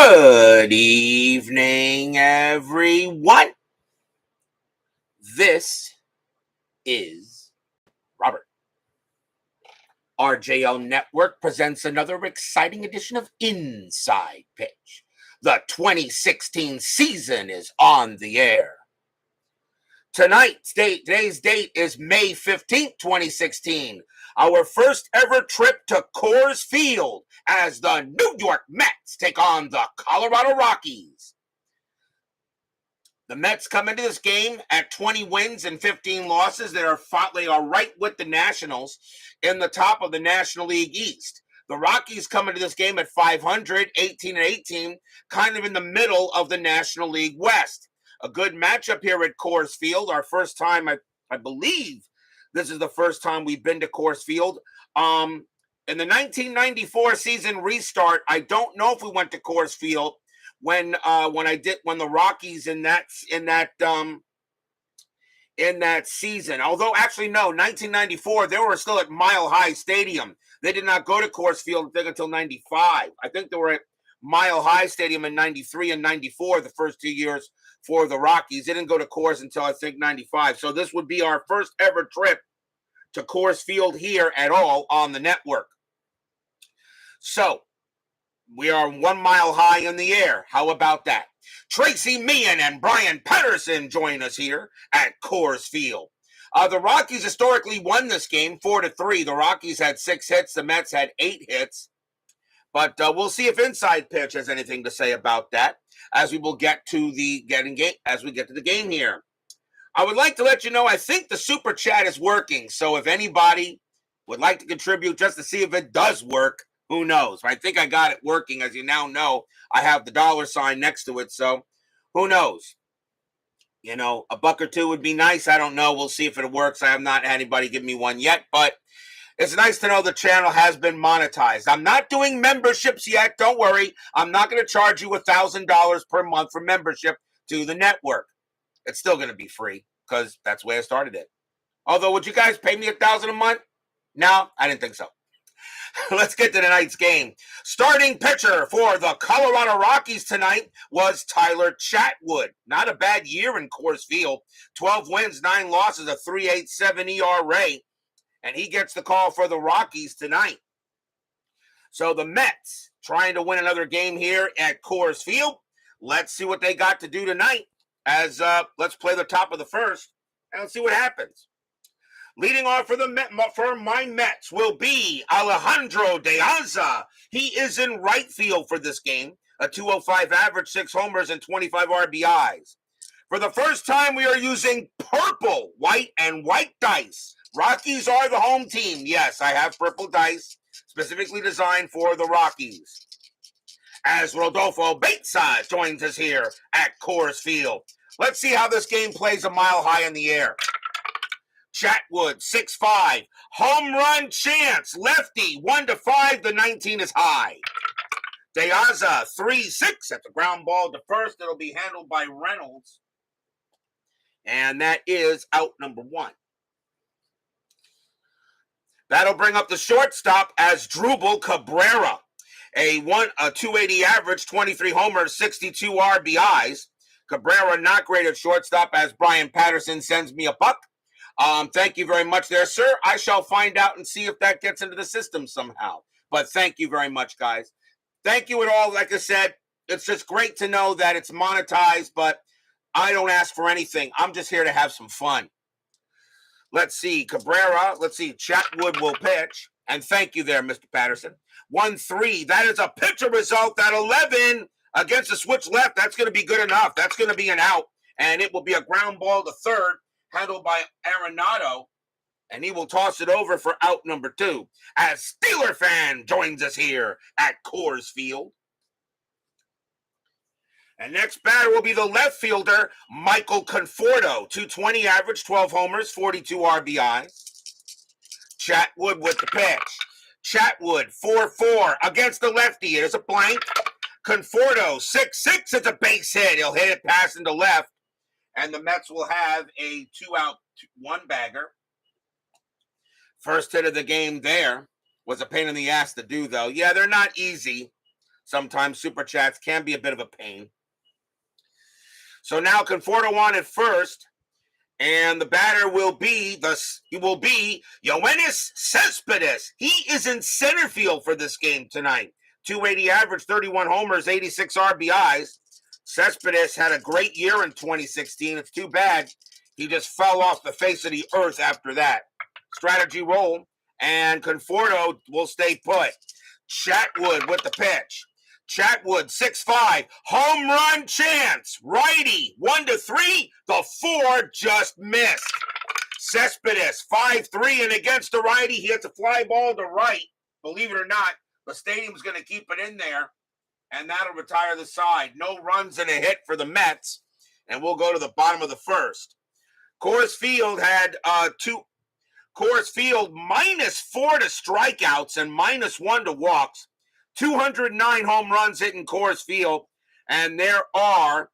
Good evening, everyone. This is Robert. RJO Network presents another exciting edition of Inside Pitch. The 2016 season is on the air. Today's date is May 15th, 2016. Our first ever trip to Coors Field as the New York Mets take on the Colorado Rockies. The Mets come into this game at 20 wins and 15 losses. They are right with the Nationals in the top of the National League East. The Rockies come into this game at 500, 18 and 18, kind of in the middle of the National League West. A good matchup here at Coors Field. Our first time, I believe this is the first time we've been to Coors Field. In the 1994 season restart, I don't know if we went to Coors Field when the Rockies in that season. Although actually no, 1994 they were still at Mile High Stadium. They did not go to Coors Field until 95. I think they were at Mile High Stadium in 93 and 94, the first 2 years for the Rockies. They didn't go to Coors until I think 95. So this would be our first ever trip to Coors Field here at all on the network. So we are 1 mile high in the air. How about that? Tracy Meehan and Brian Patterson join us here at Coors Field. The Rockies historically won this game 4-3. The Rockies had 6 hits. The Mets had 8 hits. But we'll see if Inside Pitch has anything to say about that as we will get to the game here. I would like to let you know I think the super chat is working. So if anybody would like to contribute just to see if it does work, who knows? I think I got it working. As you now know, I have the $ next to it. So who knows? You know, a buck or two would be nice. I don't know. We'll see if it works. I have not had anybody give me one yet, but it's nice to know the channel has been monetized. I'm not doing memberships yet. Don't worry. I'm not going to charge you $1,000 per month for membership to the network. It's still going to be free because that's the way I started it. Although, would you guys pay me $1,000 a month? No, I didn't think so. Let's get to tonight's game. Starting pitcher for the Colorado Rockies tonight was Tyler Chatwood. Not a bad year in Coors Field. 12 wins, 9 losses, a 3.87 ERA. And he gets the call for the Rockies tonight. So the Mets trying to win another game here at Coors Field. Let's see what they got to do tonight. Let's play the top of the first and let's see what happens. Leading off for my Mets will be Alejandro De Aza. He is in right field for this game. A 205 average, 6 homers, and 25 RBIs. For the first time, we are using purple, white, and white dice. Rockies are the home team. Yes, I have purple dice specifically designed for the Rockies. As Rodolfo Baeza joins us here at Coors Field. Let's see how this game plays a mile high in the air. Chatwood, 6'5", home run chance, lefty, 1-5, the 19 is high. De Aza, 3-6 at the ground ball to first. It'll be handled by Reynolds. And that is out number 1. That'll bring up the shortstop as Drupal Cabrera. A 280 average, 23 homers, 62 RBIs. Cabrera not great at shortstop as Brian Patterson sends me a buck. Thank you very much there, sir. I shall find out and see if that gets into the system somehow. But thank you very much, guys. Thank you at all. Like I said, it's just great to know that it's monetized, but I don't ask for anything. I'm just here to have some fun. Let's see, Cabrera. Let's see, Chatwood will pitch. And thank you there, Mr. Patterson. 1-3. That is a pitcher result at 11 against the switch left. That's going to be good enough. That's going to be an out. And it will be a ground ball to third, handled by Arenado. And he will toss it over for out number 2. As Steeler fan joins us here at Coors Field. And next batter will be the left fielder, Michael Conforto. 220 average, 12 homers, 42 RBI. Chatwood with the pitch. Chatwood, 4-4 against the lefty. It is a blank. Conforto, 6-6. It's a base hit. He'll hit it passing to left. And the Mets will have a 2-out, 1-bagger. First hit of the game there was a pain in the ass to do, though. Yeah, they're not easy. Sometimes super chats can be a bit of a pain. So now Conforto on at first, and the batter will be Yoenis Cespedes. He is in center field for this game tonight. 280 average, 31 homers, 86 RBIs. Cespedes had a great year in 2016. It's too bad he just fell off the face of the earth after that. Strategy roll, and Conforto will stay put. Chatwood with the pitch. Chatwood, 6-5, home run chance. Righty, 1-3. The 4 just missed. Cespedes, 5-3, and against the righty, he hits a fly ball to right. Believe it or not, the stadium's going to keep it in there, and that'll retire the side. No runs and a hit for the Mets, and we'll go to the bottom of the first. Coors Field had Coors Field -4 to strikeouts and -1 to walks. 209 home runs hit in Coors Field, and there are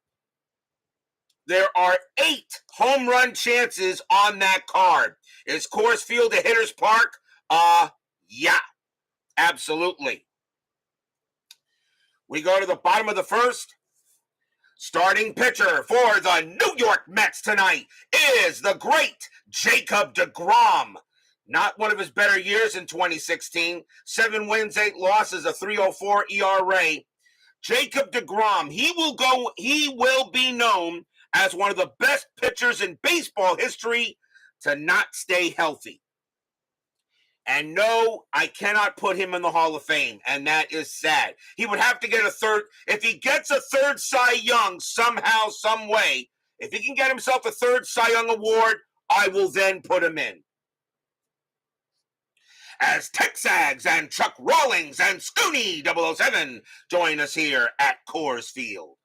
8 home run chances on that card. Is Coors Field a hitter's park? Yeah, absolutely. We go to the bottom of the first. Starting pitcher for the New York Mets tonight is the great Jacob deGrom. Not one of his better years in 2016. 7 wins, 8 losses, a 3.04 ERA. Jacob deGrom, he will be known as one of the best pitchers in baseball history to not stay healthy. And no, I cannot put him in the Hall of Fame, and that is sad. He would have to get a third. If he gets a third Cy Young somehow, some way, if he can get himself a third Cy Young award, I will then put him in. As Texags and Chuck Rawlings and Scooney 007 join us here at Coors Field.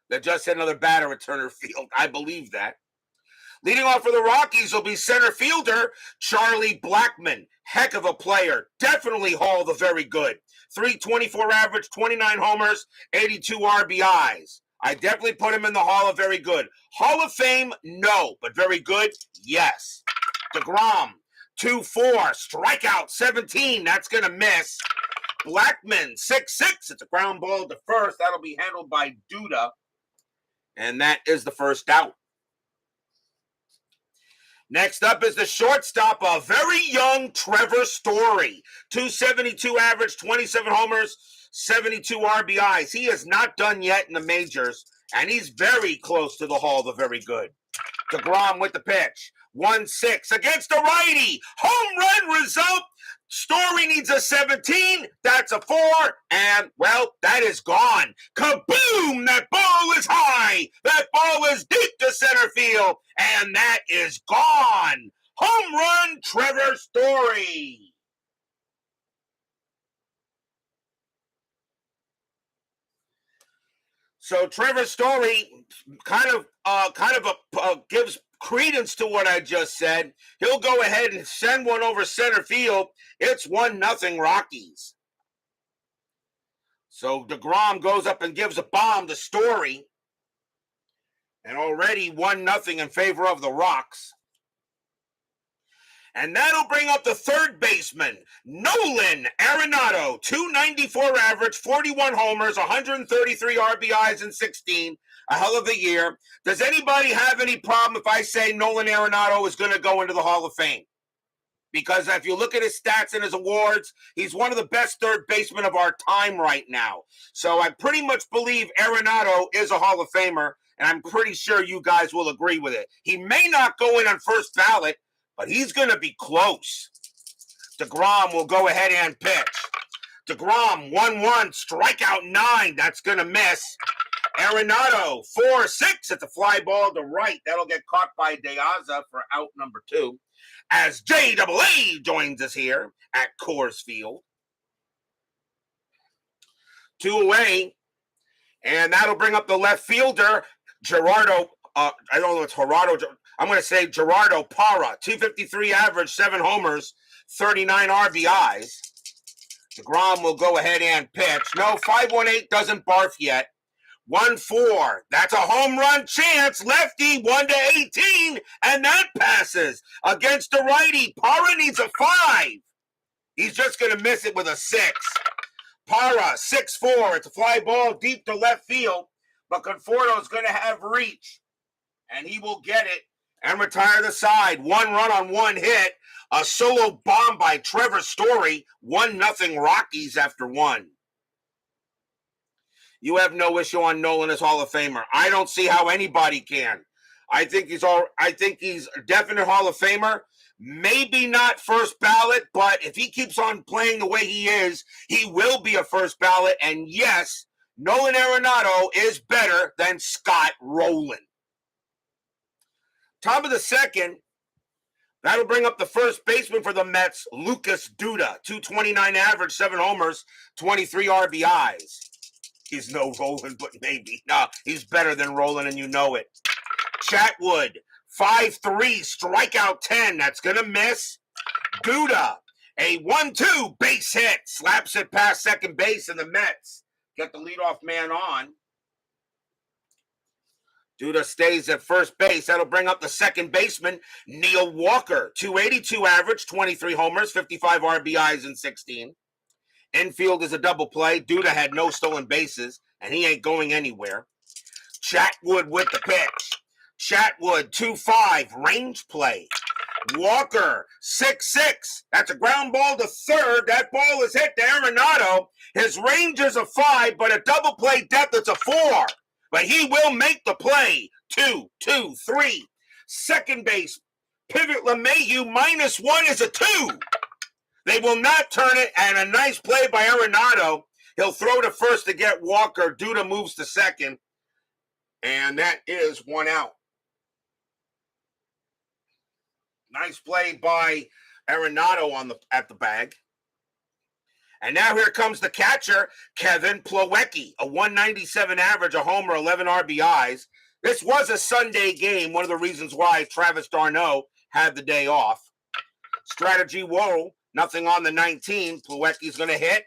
They just hit another batter at Turner Field. I believe that. Leading off for the Rockies will be center fielder Charlie Blackmon. Heck of a player. Definitely Hall the very good. 324 average, 29 homers, 82 RBIs. I definitely put him in the Hall of very good. Hall of Fame, no. But very good, yes. deGrom, 2-4, strikeout 17. That's going to miss. Blackmon, 6-6. It's a ground ball to first. That'll be handled by Duda. And that is the first out. Next up is the shortstop, a very young Trevor Story. 272 average, 27 homers, 72 RBIs. He is not done yet in the majors, and he's very close to the Hall of the Very Good. deGrom with the pitch. 1-6 against the righty. Home run result. Story needs a 17. That's a 4. And, well, that is gone. Kaboom! That ball is high. That ball is deep to center field. And that is gone. Home run, Trevor Story. So Trevor Story kind of gives credence to what I just said. He'll go ahead and send one over center field. It's 1-0 Rockies. So deGrom goes up and gives a bomb to Story. And already 1-0 in favor of the Rocks. And that'll bring up the third baseman, Nolan Arenado. 294 average, 41 homers, 133 RBIs in 16. A hell of a year. Does anybody have any problem if I say Nolan Arenado is going to go into the Hall of Fame? Because if you look at his stats and his awards, he's one of the best third basemen of our time right now. So I pretty much believe Arenado is a Hall of Famer, and I'm pretty sure you guys will agree with it. He may not go in on first ballot, but he's going to be close. deGrom will go ahead and pitch. deGrom, 1-1, strikeout 9. That's going to miss. Arenado, 4-6. It's a fly ball to right. That'll get caught by De Aza for out number 2. As JAA joins us here at Coors Field. 2 away. And that'll bring up the left fielder, Gerardo. I don't know if it's Gerardo. I'm going to say Gerardo Parra. 253 average, 7 homers, 39 RBIs. deGrom will go ahead and pitch. No, 5-1-8 doesn't barf yet. 1-4. That's a home run chance. Lefty, 1-18. And that passes against the righty. Parra needs a 5. He's just going to miss it with a 6. Para, 6'4". It's a fly ball deep to left field, but Conforto's going to have reach, and he will get it and retire the side. 1 run on 1 hit. A solo bomb by Trevor Story. 1-0 Rockies after 1. You have no issue on Nolan as Hall of Famer. I don't see how anybody can. I think he's a definite Hall of Famer. Maybe not first ballot, but if he keeps on playing the way he is, he will be a first ballot. And yes, Nolan Arenado is better than Scott Rowland. Top of the second, that'll bring up the first baseman for the Mets, Lucas Duda. 229 average, 7 homers, 23 RBIs. He's no Rowland, but maybe. No, he's better than Rowland, and you know it. Chatwood, 5'3", strikeout 10. That's going to miss. Duda, a 1-2 base hit. Slaps it past second base, and the Mets get the leadoff man on. Duda stays at first base. That'll bring up the second baseman, Neil Walker. 282 average, 23 homers, 55 RBIs in 16. Infield is a double play. Duda had no stolen bases, and he ain't going anywhere. Chatwood with the pitch. Chatwood, 2-5, range play. Walker, 6-6. That's a ground ball to third. That ball is hit to Arenado. His range is a 5, but a double play depth, it's a 4. But he will make the play. 2-2-3. Second base, Pivot LeMahieu, -1 is a 2. They will not turn it, and a nice play by Arenado. He'll throw to first to get Walker. Duda moves to second, and that is 1 out. Nice play by Arenado at the bag. And now here comes the catcher, Kevin Plawecki. A 197 average, a homer, 11 RBIs. This was a Sunday game, one of the reasons why Travis d'Arnaud had the day off. Strategy roll, nothing on the 19. Plawecki's going to hit.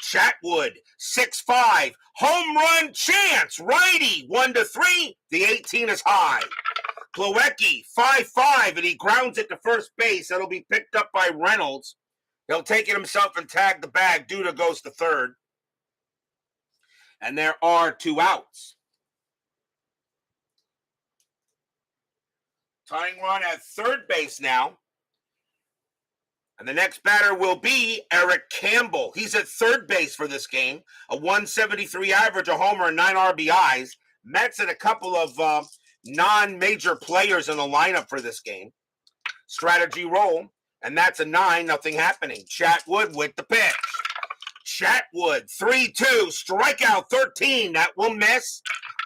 Chatwood, 6'5", home run chance, righty, 1-3. The 18 is high. Plawecki, 5'5", and he grounds it to first base. That'll be picked up by Reynolds. He'll take it himself and tag the bag. Duda goes to third. And there are 2 outs. Tying run at third base now. And the next batter will be Eric Campbell. He's at third base for this game. A 173 average, a homer, and 9 RBIs. Mets had a couple of non-major players in the lineup for this game. Strategy roll, and that's a 9, nothing happening. Chatwood with the pitch. Chatwood, 3-2, strikeout 13, that will miss.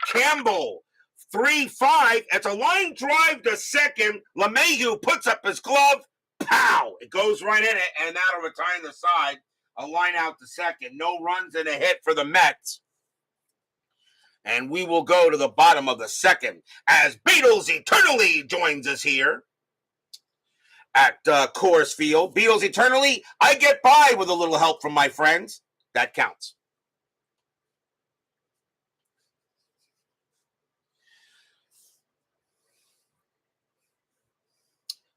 Campbell, 3-5, it's a line drive to second. LeMahieu puts up his glove, pow! It goes right in it, and that'll retire the side. A line out to second. No runs and a hit for the Mets. And we will go to the bottom of the second as Beatles Eternally joins us here at Coors Field. Beatles Eternally, I get by with a little help from my friends. That counts.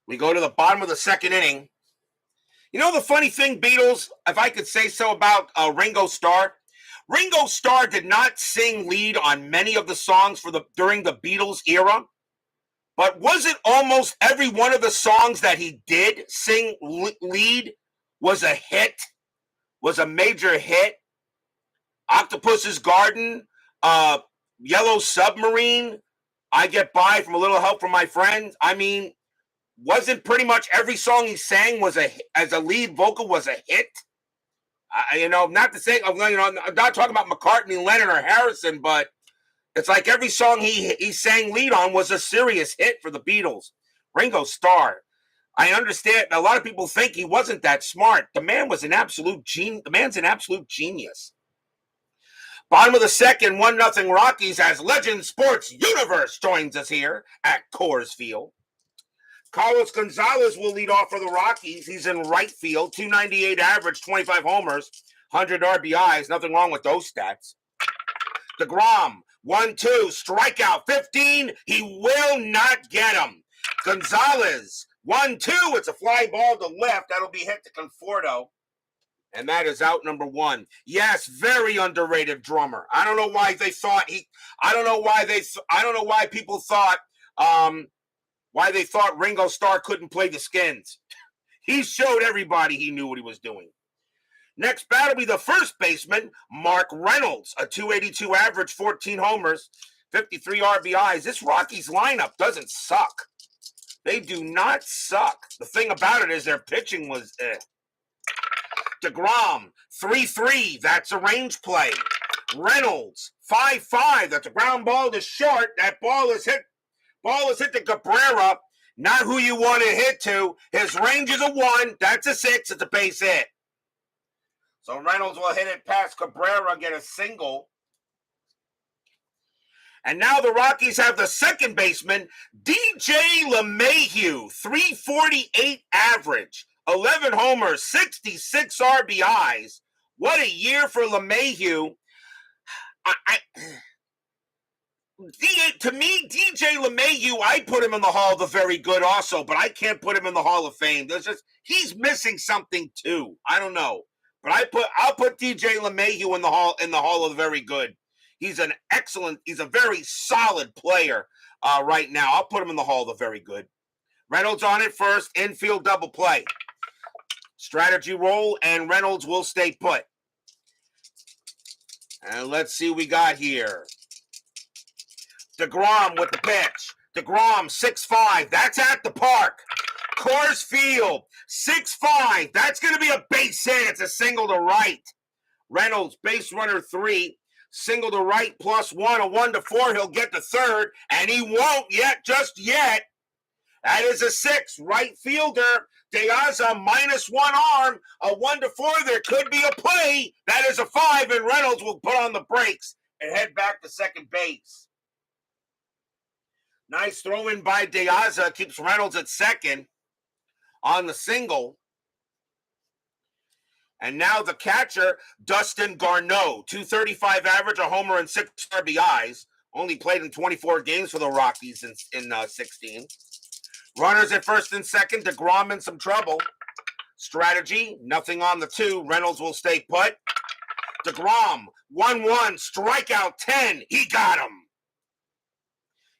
We go to the bottom of the second inning. You know the funny thing, Beatles, if I could say so, about Ringo Starr? Ringo Starr did not sing lead on many of the songs during the Beatles era, but wasn't almost every one of the songs that he did sing lead was a hit, was a major hit? Octopus's Garden, Yellow Submarine, I Get By from a Little Help from My Friends. I mean, wasn't pretty much every song he sang as a lead vocal was a hit? Not to say, I'm not talking about McCartney, Lennon, or Harrison, but it's like every song he sang lead on was a serious hit for the Beatles. Ringo Starr, I understand a lot of people think he wasn't that smart. The man was an absolute genius. The man's an absolute genius. Bottom of the second, 1-0 Rockies as Legend Sports Universe joins us here at Coors Field. Carlos Gonzalez will lead off for the Rockies. He's in right field, 298 average, 25 homers, 100 RBIs. Nothing wrong with those stats. deGrom, 1-2, strikeout 15. He will not get him. Gonzalez, 1-2. It's a fly ball to left. That'll be hit to Conforto. And that is out number 1. Yes, very underrated drummer. I don't know why they thought I don't know why people thought why they thought Ringo Starr couldn't play the Skins. He showed everybody he knew what he was doing. Next bat will be the first baseman, Mark Reynolds, a 282 average, 14 homers, 53 RBIs. This Rockies lineup doesn't suck. They do not suck. The thing about it is their pitching was deGrom, 3-3. That's a range play. Reynolds, 5-5. That's a ground ball to short. That ball is hit to Cabrera. Not who you want to hit to. His range is a 1. That's a 6. It's a base hit. So Reynolds will hit it past Cabrera, get a single. And now the Rockies have the second baseman, DJ LeMahieu, 348 average, 11 homers, 66 RBIs. What a year for LeMahieu. To me, DJ LeMahieu, I put him in the Hall of the Very Good also, but I can't put him in the Hall of Fame. He's missing something too. I don't know. But I'll put DJ LeMahieu in the Hall of the Very Good. He's a very solid player right now. I'll put him in the Hall of the Very Good. Reynolds on it first, infield double play. Strategy roll, and Reynolds will stay put. And let's see what we got here. deGrom with the pitch. deGrom, 6-5. That's at the park. Coors Field, 6-5. That's going to be a base hit. It's a single to right. Reynolds, base runner 3. Single to right, +1, a 1-4. He'll get to third, and he won't just yet. That is a 6. Right fielder, De Aza, -1 arm, a 1-4. There could be a play. That is a 5, and Reynolds will put on the brakes and head back to second base. Nice throw in by De Aza, keeps Reynolds at second on the single. And now the catcher, Dustin Garneau, 235 average, a homer and 6 RBIs. Only played in 24 games for the Rockies in 16. Runners at first and second, deGrom in some trouble. Strategy, nothing on the 2. Reynolds will stay put. deGrom, 1-1, strikeout 10. He got him.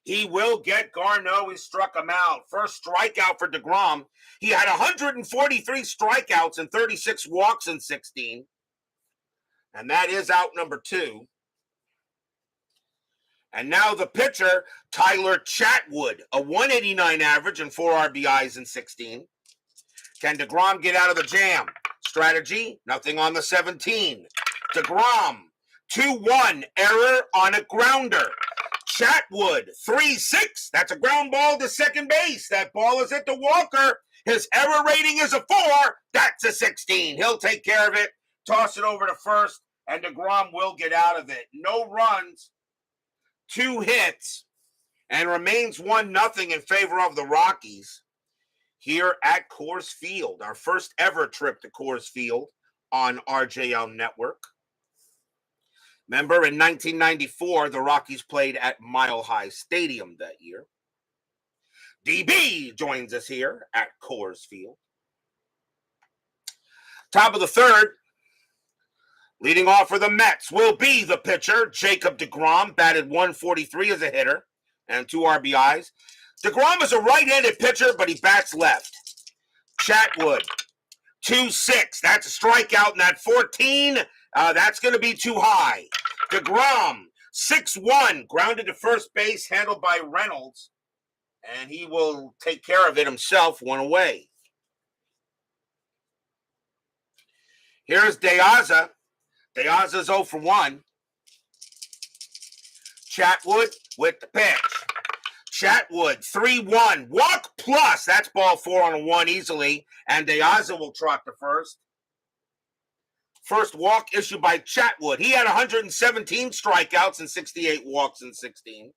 He will get Garneau. He struck him out. First strikeout for deGrom. He had 143 strikeouts and 36 walks in 16. And that is out number 2. And now the pitcher, Tyler Chatwood, a 189 average and 4 RBIs in 16. Can deGrom get out of the jam? Strategy, nothing on the 17. deGrom, 2-1, error on a grounder. Chatwood, 3-6. That's a ground ball to second base. That ball is hit to Walker. His error rating is a 4. That's a 16. He'll take care of it, toss it over to first, and deGrom will get out of it. No runs, 2 hits, and remains 1-0 in favor of the Rockies here at Coors Field. Our first ever trip to Coors Field on RJL Network. Remember, in 1994, the Rockies played at Mile High Stadium that year. DB joins us here at Coors Field. Top of the third, leading off for the Mets will be the pitcher, Jacob deGrom, batted 143 as a hitter and 2 RBIs. deGrom is a right-handed pitcher, but he bats left. Chatwood, 2-6. That's a strikeout, and that 14, that's going to be too high. deGrom, 6-1, grounded to first base, handled by Reynolds, and he will take care of it himself, 1 away. Here's De Aza. De Aza's 0 for 1. Chatwood with the pitch. Chatwood, 3-1. Walk plus. That's ball 4 on a 1 easily. And De Aza will trot to first. First walk issued by Chatwood. He had 117 strikeouts and 68 walks in 16.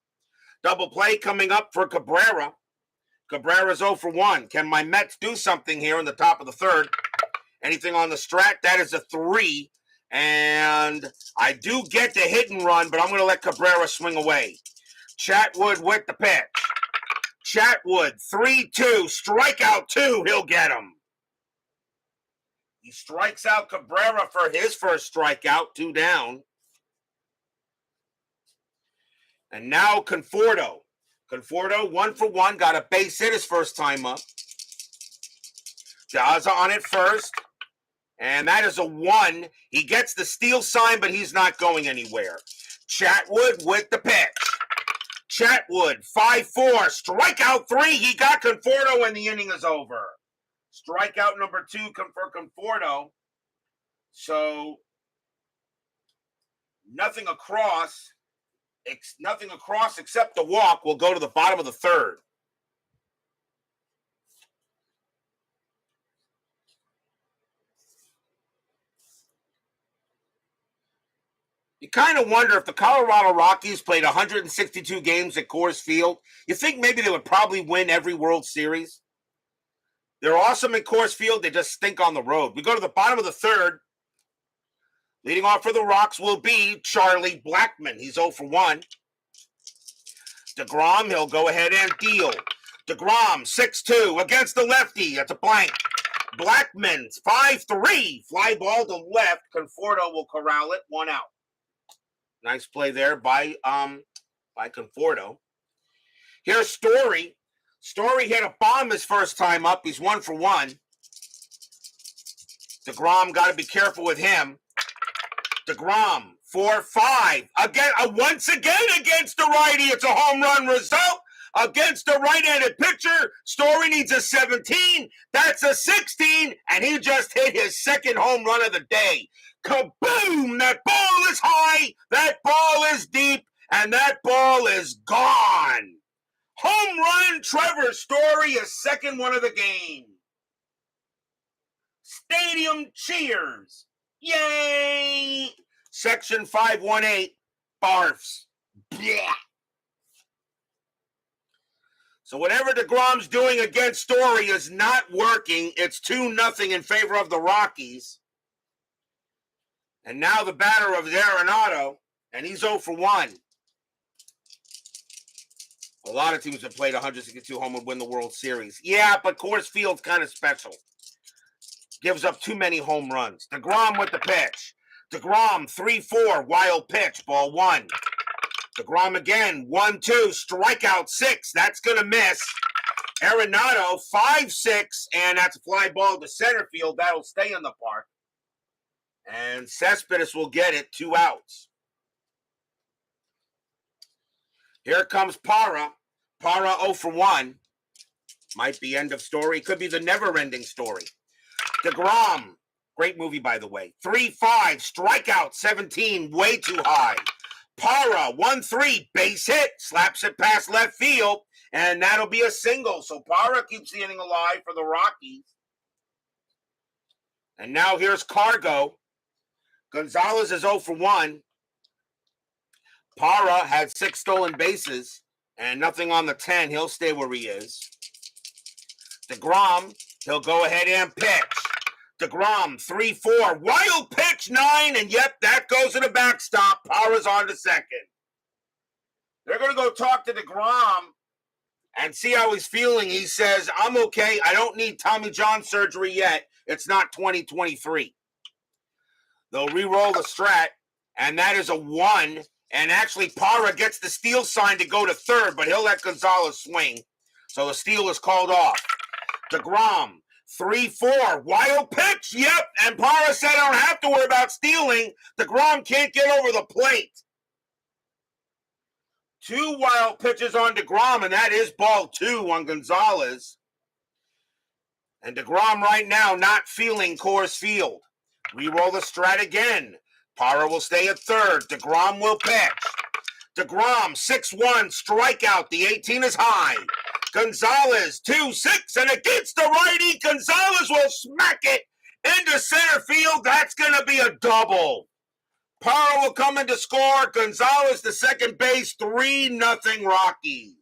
Double play coming up for Cabrera. Cabrera's 0 for 1. Can my Mets do something here in the top of the third? Anything on the strat? That is a 3. And I do get the hit and run, but I'm going to let Cabrera swing away. Chatwood with the pitch. Chatwood, 3-2, strikeout 2. He'll get him. He strikes out Cabrera for his first strikeout, 2 down. And now Conforto. Conforto, 1 for 1, got a base hit his first time up. Daza on it first. And that is a 1. He gets the steal sign, but he's not going anywhere. Chatwood with the pitch. Chatwood, 5-4, strikeout 3. He got Conforto, and the inning is over. Strikeout number 2 for Conforto. So nothing across except the walk. Will go to the bottom of the third. You kind of wonder if the Colorado Rockies played 162 games at Coors Field, you think maybe they would probably win every World Series. They're awesome at Coors Field. They just stink on the road. We go to the bottom of the third. Leading off for the Rocks will be Charlie Blackmon. He's 0 for 1. deGrom, he'll go ahead and deal. deGrom, 6-2 against the lefty. That's a blank. Blackmon, 5-3. Fly ball to left. Conforto will corral it. 1 out. Nice play there by Conforto. Here's Story. Story hit a bomb his first time up. He's 1 for 1. deGrom, got to be careful with him. deGrom, 4-5. Once again against the righty. It's a home run result. Against the right-handed pitcher, Story needs a 17. That's a 16, and he just hit his second home run of the day. Kaboom! That ball is high, that ball is deep, and that ball is gone. Home run, Trevor Story, his second one of the game. Stadium cheers. Yay! Section 518, barfs. Yeah. So whatever deGrom's doing against Story is not working. It's 2-0 in favor of the Rockies. And now the batter of Arenado, and he's 0 for 1. A lot of teams have played 162 home and win the World Series. Yeah, but Coors Field's kind of special. Gives up too many home runs. deGrom with the pitch. deGrom, 3-4, wild pitch, ball 1. deGrom again, 1-2, strikeout 6. That's going to miss. Arenado, 5-6, and that's a fly ball to center field. That'll stay in the park. And Cespedes will get it, 2 outs. Here comes Parra. Parra 0 for 1. Might be end of story. Could be the never-ending story. deGrom, great movie, by the way. 3-5, strikeout 17, way too high. Parra, 1-3, base hit, slaps it past left field, and that'll be a single. So Parra keeps the inning alive for the Rockies. And now here's Cargo. Gonzalez is 0 for 1. Parra had 6 stolen bases and nothing on the 10. He'll stay where he is. deGrom, he'll go ahead and pitch. deGrom, 3-4, wild pitch, 9, and yep, that goes to the backstop. Parra's on to second. They're going to go talk to deGrom and see how he's feeling. He says, I'm okay. I don't need Tommy John surgery yet. It's not 2023. They'll re-roll the strat, and that is a 1. And actually, Parra gets the steal sign to go to third, but he'll let Gonzalez swing. So the steal is called off. deGrom, 3-4, wild pitch, yep. And Parra said, I don't have to worry about stealing. deGrom can't get over the plate. 2 wild pitches on deGrom, and that is ball 2 on Gonzalez. And deGrom right now not feeling Coors Field. Re-roll the strat again. Parra will stay at third. deGrom will pitch. deGrom, 6-1, strikeout. The 18 is high. Gonzalez, 2-6, and against the righty. Gonzalez will smack it into center field. That's going to be a double. Parra will come in to score. Gonzalez to second base. 3-0 Rockies.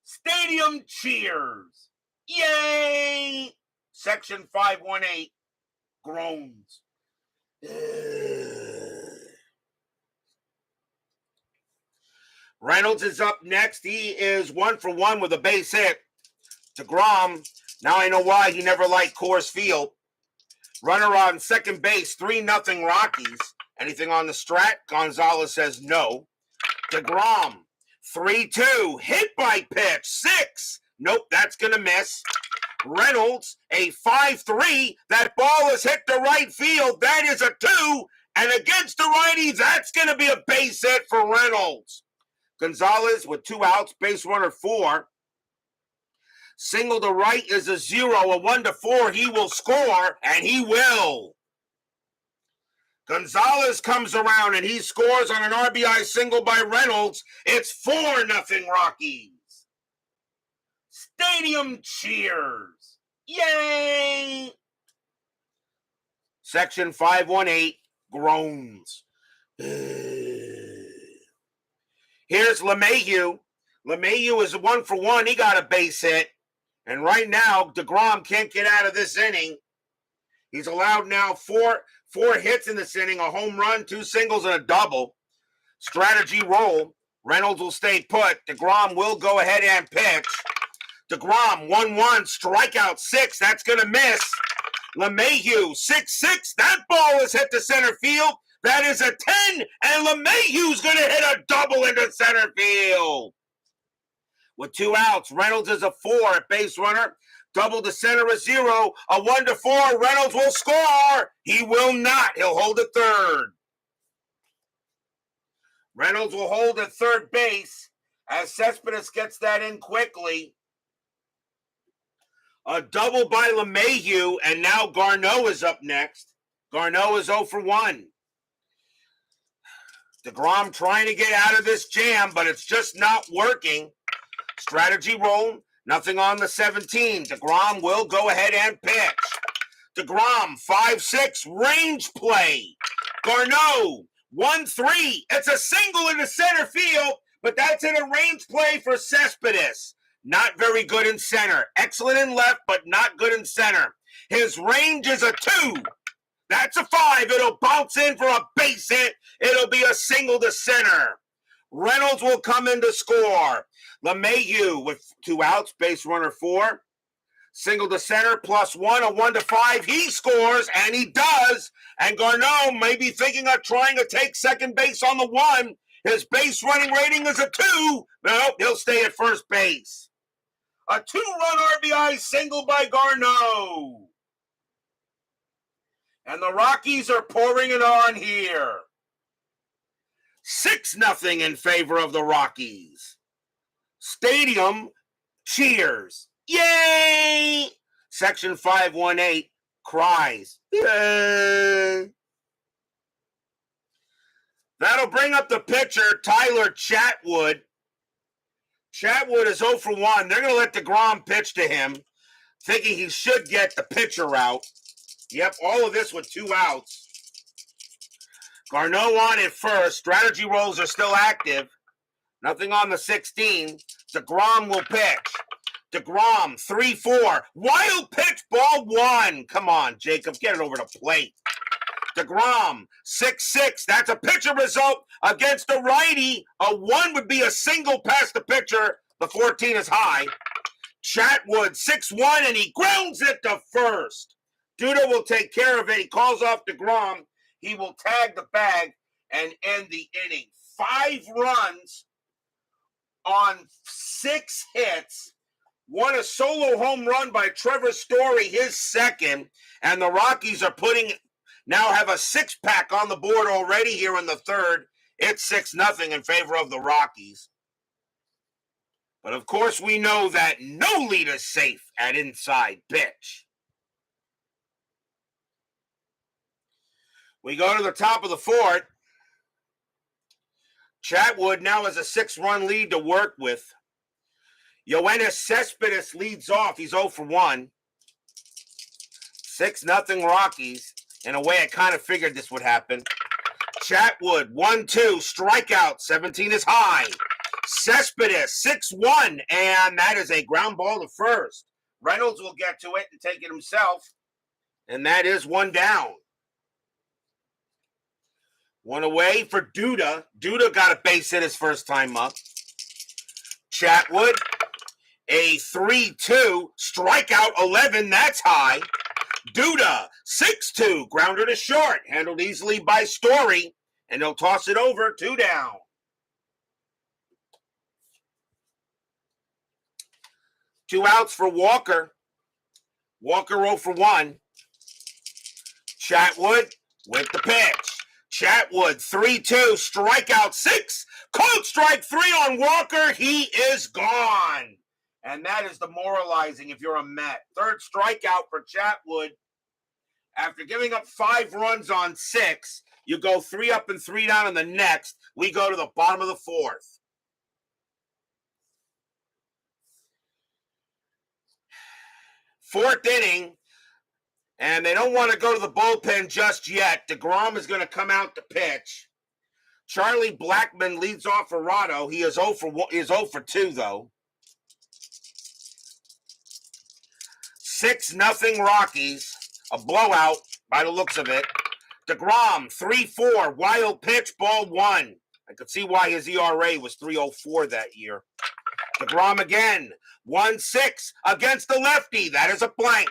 Stadium cheers. Yay! Section 518 groans. Reynolds is up next. He is 1 for 1 with a base hit. deGrom, now I know why he never liked Coors Field. Runner on second base, 3-0 Rockies. Anything on the strat? Gonzalez says no. deGrom, 3-2, hit by pitch, 6. Nope, that's going to miss. Reynolds, a 5-3. That ball is hit to right field. That is a 2. And against the righty, that's going to be a base hit for Reynolds. Gonzalez with 2 outs, base runner 4. Single to right is a 0, a 1-4. He will score, and he will. Gonzalez comes around, and he scores on an RBI single by Reynolds. It's 4-0 Rockies. Stadium cheers. Yay! Section 518 groans. Here's LeMahieu. LeMahieu is 1-for-1. He got a base hit. And right now, deGrom can't get out of this inning. He's allowed now four hits in this inning, a home run, 2 singles, and a double. Strategy roll. Reynolds will stay put. deGrom will go ahead and pitch. deGrom, 1-1, strikeout 6. That's going to miss. LeMahieu, 6-6. That ball is hit to center field. That is a 10, and LeMahieu's going to hit a double into center field. With 2 outs, Reynolds is a 4 at base runner. Double to center a 0, a 1-4. Reynolds will score. He will not. He'll hold at third. Reynolds will hold at third base as Cespedes gets that in quickly. A double by LeMahieu, and now Garneau is up next. Garneau is 0-for-1. deGrom trying to get out of this jam, but it's just not working. Strategy roll, nothing on the 17. deGrom will go ahead and pitch. deGrom, 5-6, range play. Garneau, 1-3. It's a single in the center field, but that's in a range play for Cespedes. Not very good in center. Excellent in left, but not good in center. His range is a 2. That's a 5. It'll bounce in for a base hit. It'll be a single to center. Reynolds will come in to score. LeMahieu with 2 outs, base runner 4. Single to center, +1, a 1-5. He scores, and he does. And Garneau may be thinking of trying to take second base on the 1. His base running rating is a 2. Nope, he'll stay at first base. A 2-run RBI single by Garneau. And the Rockies are pouring it on here. 6-0 in favor of the Rockies. Stadium cheers. Yay! Section 518 cries. Yay! That'll bring up the pitcher, Tyler Chatwood. Chatwood is 0-for-1. They're going to let deGrom pitch to him, thinking he should get the pitcher out. Yep, all of this with 2 outs. Garneau on at first. Strategy rolls are still active. Nothing on the 16. deGrom will pitch. deGrom, 3-4. Wild pitch, ball 1. Come on, Jacob, get it over the plate. deGrom, 6-6. That's a pitcher result against a righty. A 1 would be a single past the pitcher. The 14 is high. Chatwood, 6-1, and he grounds it to first. Duda will take care of it. He calls off deGrom. He will tag the bag and end the inning. 5 runs on 6 hits. Won a solo home run by Trevor Story, his second. And the Rockies are now have a 6-pack on the board already here in the third. It's 6-0 in favor of the Rockies. But of course we know that no lead is safe at inside pitch. We go to the top of the 4th. Chatwood now has a 6-run lead to work with. Yoenis Cespedes leads off. He's 0-for-1. 6-0 Rockies. In a way, I kind of figured this would happen. Chatwood, 1-2, strikeout, 17 is high. Cespedes, 6-1, and that is a ground ball to first. Reynolds will get to it and take it himself, and that is 1 down. 1 away for Duda. Duda got a base hit his first time up. Chatwood, a 3-2, strikeout 11, that's high. Duda, 6-2, grounder to short, handled easily by Story, and they'll toss it over, 2 down. Two outs for Walker. Walker 0 for 1. Chatwood with the pitch. Chatwood, 3-2, strikeout 6. Cold strike 3 on Walker. He is gone. And that is demoralizing if you're a Met. Third strikeout for Chatwood. After giving up 5 runs on 6, you go 3 up and 3 down in the next. We go to the bottom of the 4th. Fourth inning, and they don't want to go to the bullpen just yet. deGrom is going to come out to pitch. Charlie Blackmon leads off for Rado. He is 0 for 2, though. 6-0 Rockies. A blowout by the looks of it. deGrom, 3-4. Wild pitch, ball 1. I could see why his ERA was 3.04 that year. deGrom again, 1-6 against the lefty. That is a blank.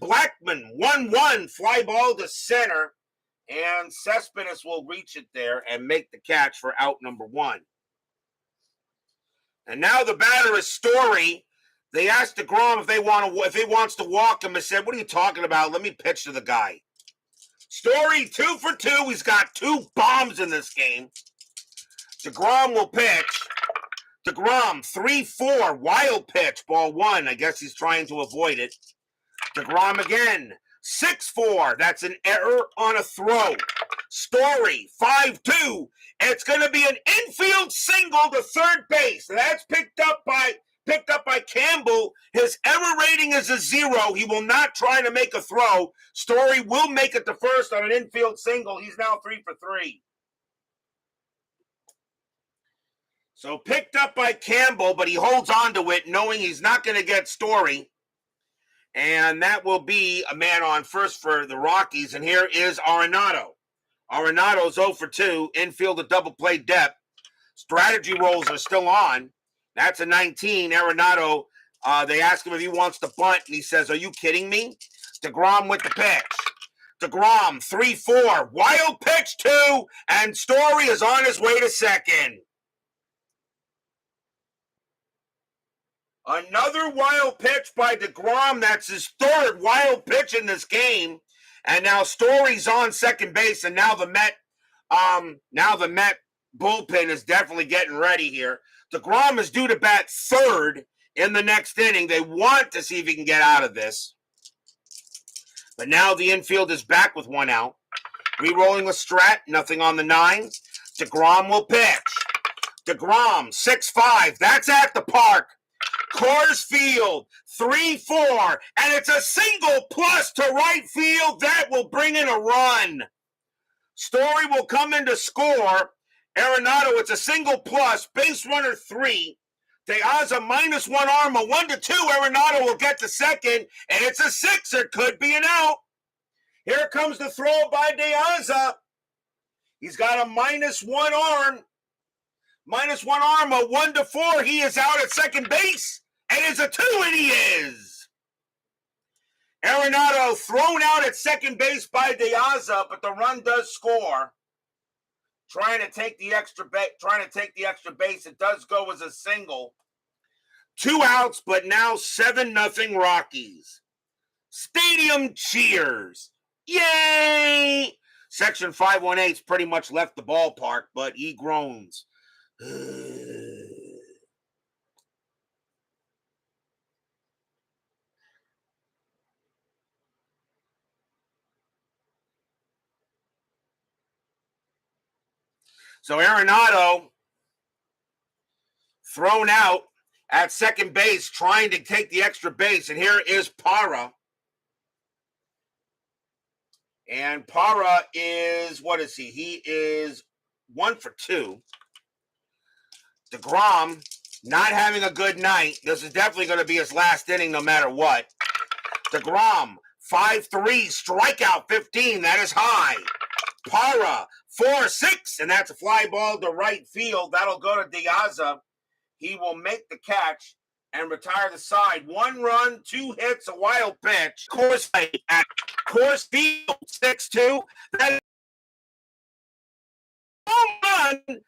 Blackmon, 1-1, fly ball to center. And Cespedes will reach it there and make the catch for out number 1. And now the batter is Story. They asked deGrom if he wants to walk him. I said, what are you talking about? Let me pitch to the guy. Story, 2 for 2. He's got 2 bombs in this game. deGrom will pitch. deGrom, 3-4, wild pitch, ball 1. I guess he's trying to avoid it. deGrom again, 6-4. That's an error on a throw. Story, 5-2. It's going to be an infield single to third base. That's picked up by Campbell. His error rating is a 0. He will not try to make a throw. Story will make it to first on an infield single. He's now 3 for 3. So picked up by Campbell, but he holds on to it, knowing he's not going to get Story. And that will be a man on first for the Rockies. And here is Arenado. Arenado's 0 for 2, infield a double play depth. Strategy rolls are still on. That's a 19. Arenado, they ask him if he wants to bunt, and he says, are you kidding me? deGrom with the pitch. deGrom, 3-4, wild pitch 2, and Story is on his way to second. Another wild pitch by deGrom. That's his third wild pitch in this game. And now Story's on second base, and now the Met bullpen is definitely getting ready here. deGrom is due to bat third in the next inning. They want to see if he can get out of this. But now the infield is back with 1 out. Re-rolling with Strat, nothing on the 9. deGrom will pitch. deGrom, 6-5. That's at the park. Coors Field, 3-4, and it's a single plus to right field. That will bring in a run. Story will come in to score. Arenado, it's a single plus, base runner 3. De Aza -1 arm, a 1-2. Arenado will get to second, and it's a 6er. Could be an out. Here comes the throw by De Aza. He's got a -1 arm. -1 arm, a 1-4. He is out at second base. And it's a 2, and he is. Arenado thrown out at second base by De Aza, but the run does score. Trying to take the extra base. It does go as a single. 2 outs, but now 7-0 Rockies. Stadium cheers. Yay! Section 518's pretty much left the ballpark, but he groans. So Arenado thrown out at second base, trying to take the extra base. And here is Parra. And Parra is, what is he? He is 1 for 2. deGrom not having a good night. This is definitely going to be his last inning no matter what. deGrom, 5-3, strikeout 15. That is high. Parra, 4-6, and that's a fly ball to right field. That'll go to De Aza. He will make the catch and retire the side. 1 run, 2 hits, a wild pitch. Coors at Coors Field, 6-2. That is home run.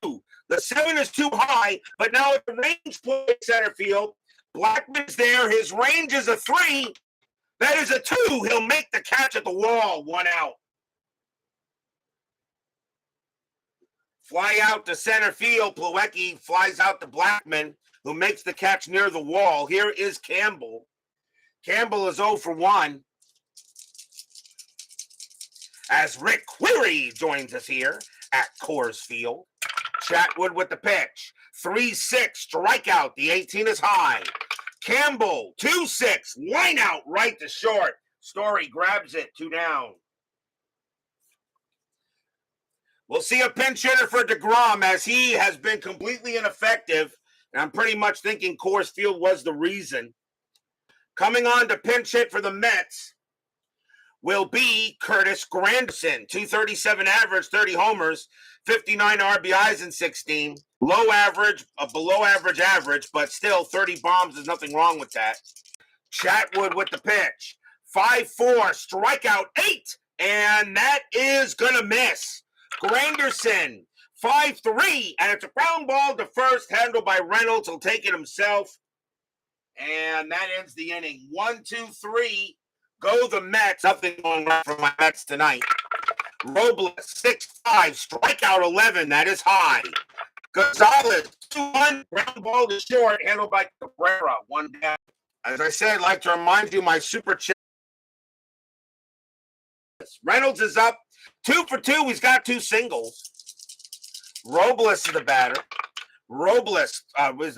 2. The 7 is too high, but now at the range play center field, Blackman's there. His range is a 3. That is a 2. He'll make the catch at the wall. 1 out. Fly out to center field. Plawecki flies out to Blackman, who makes the catch near the wall. Here is Campbell. Campbell is 0 for 1. As Rick Query joins us here at Coors Field. Chatwood with the pitch. 3-6, strikeout. The 18 is high. Campbell, 2-6, line out right to short. Story grabs it, 2 down. We'll see a pinch hitter for deGrom, as he has been completely ineffective. And I'm pretty much thinking Coors Field was the reason. Coming on to pinch hit for the Mets will be Curtis Granderson. 237 average, 30 homers, 59 RBIs in 16. Low average, below average, but still 30 bombs. There's nothing wrong with that. Chatwood with the pitch. 5-4, strikeout 8. And that is going to miss. Granderson, 5-3, and it's a ground ball to first, handled by Reynolds. He'll take it himself. And that ends the inning. 1-2-3. Go the Mets. Nothing going right for my Mets tonight. Robles, 6-5, strikeout 11. That is high. Gonzalez, 2-1, ground ball to short, handled by Cabrera. 1 down. As I said, I'd like to remind you my super chat. Reynolds is up 2 for 2. He's got 2 singles. Robles is the batter. Robles was